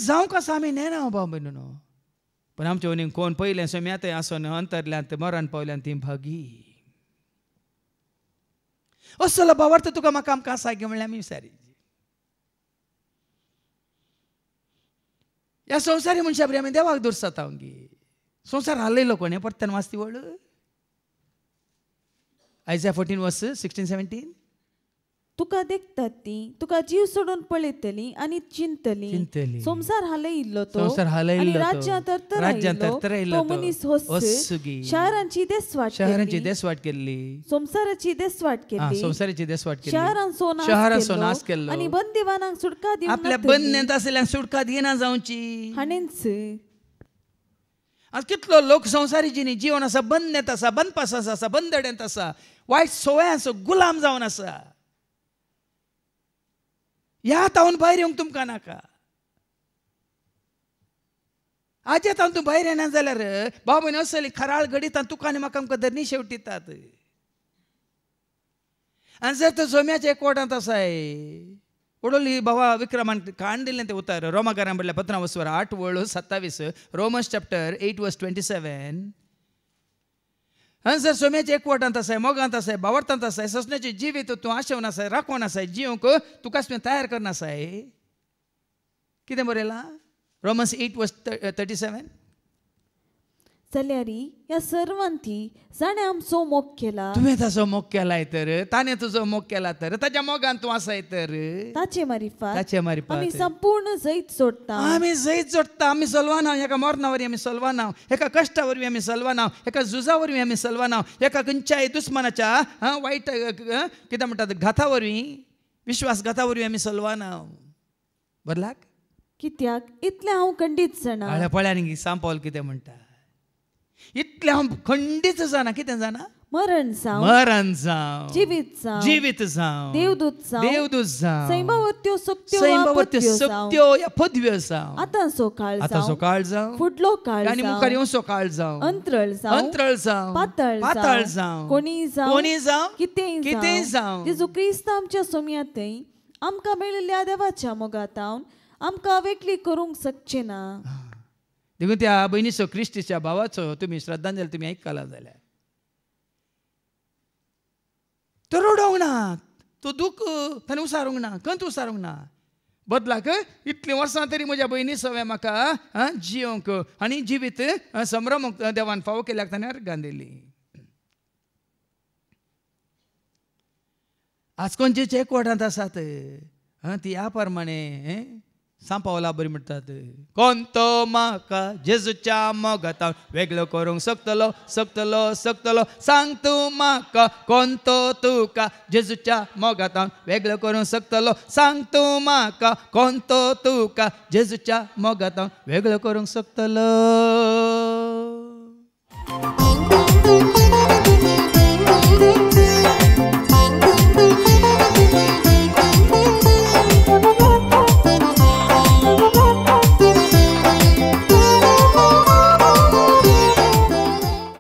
जावं कसं आमी नेना भाव भयणीनो. पण आमच्या वनी कोण पयलें सोम्यातय आसोन अंतरल्यांत मरण पावल्यान ती भागी. असलो भावार्थ तुका म्हाका आमकां आसा गे म्हणल्यार आमी विचारी. ह्या संवसारी मनशा बरी आमी देवाक दुरसाता गे. संवसार हालयलो कोणे परत्यान वाचती वळ. Isaiah 14:16-17. तुका देखतात ती तुका जीव सोडून पळयतली आणि चिंतली. संसार हालयिल्लो तो आणि राज्यांत तरतरायिल्लो तो मनीस होस्स. शहरांची देसवाट केली. संसाराची देसवाट केली. शहरांचो नाश केलो आणि बंदिवानांक सुटका दिवंक आपल्या बंदनेंत आसलेल्यांक सुटका दिना जावची. हाणेंच आज कितलो लोक संवसारी जीवन आसा, बंदनेंत आसा, बंदपासास आसा, बंदड्यांत आसा, वायट सवयांचो गुलाम जावन आसा. ह्या तावन भायर येवंक तुमकां नाका. आजे तावन तूं भायर येना जाल्यार भाव भयणी असली खराळ घडीत तुका आनी म्हाका आमकां धरणी शेवटीतात. आनी जर तो जोम्याच्या एकवटांत आसाय उडोली भावा विक्रमान काण दिलें तें उतर रोमाकारां बदल्या 15:8-27 रोमन्स चॅप्टर 8:27. जर सोम्याच्या एकवटांत आसाय, मोगांत आसाय, भावार्थांत आसाय, ससण्याचे जिवीत तूं आशेवन आसाय, राखोवन आसाय, जिवंक तुकाच तुवें तयार करना आसाय. कितें बरयलां रोमन्स 8:37. जाल्यार ह्या सर्वांती जाणें आमचो मोग केला. तुवें ताचो मोग केलाय तर, ताणें तुजो मोग केला तर, ताच्या मोगान तूं आसाय तर, ताचे मारिफात आमी संपूर्ण जैत जोडटा. आमी जैत जोडटा. आमी सलवाना. एका मरणा वरवीं आमी सलवाना, एका कश्टा वरवीं आमी सलवाना, एका झुजा वरवीं आमी सलवाना, एका खंयच्याय दुस्मनाच्या वायट कितें म्हणटात घाता वरवीं, विश्वासघाता वरवीं आमी सलवाना. बरलाक कित्याक इतलें हांव खंडीत जाणा. पळ्यांनी सांपावल कितें म्हणटा. इतलें हांव खंडीत जाणा. कितें जाणा? मरण जावं, जिवीत जावं, देवदूत जावं, सैमवत्यो सत्यो या पदव्यो जावं, आतांचो काळ जावं, फुडलो काळ आनी मुखार येवचो काळ जावं, अंतराळ जावं, पाताळ जावं, कोणी जावं, कितेंय जावं, जेजू क्रिस्त आमच्या सोम्यातय आमकां मेळिल्ल्या देवाच्या मोगातावन आमकां वेगळी करूंक शकचे ना. देखून त्या भयणीचो क्रिस्तीच्या भावाचो तुमी श्रद्धांजली तुमी आयकला जाल्यार तो रडोंक ना, तो दूख ताणें उसारूंक ना, खंत उसारूंक ना. बदलाक इतलीं वर्सां तरी म्हज्या भयणी सवय म्हाका जियोंक आनी जिवीत संभ्रमूंक देवान फावो केल्याक ताणें अर्गां दिली. आज खंयचे एकवटांत आसात ती ह्या प्रमाणे सांपावला बरी म्हणटात. कोणतो म्हाका जेजूच्या मोगातावन वेगळो करूंक शकतलो. सांग तूं म्हाका कोणतो तुका जेजूच्या मोगातावन वेगळो करूंक शकतलो. सांग तूं म्हाका कोणतो तुका जेजूच्या मोगातावन वेगळो करूंक शकतलो.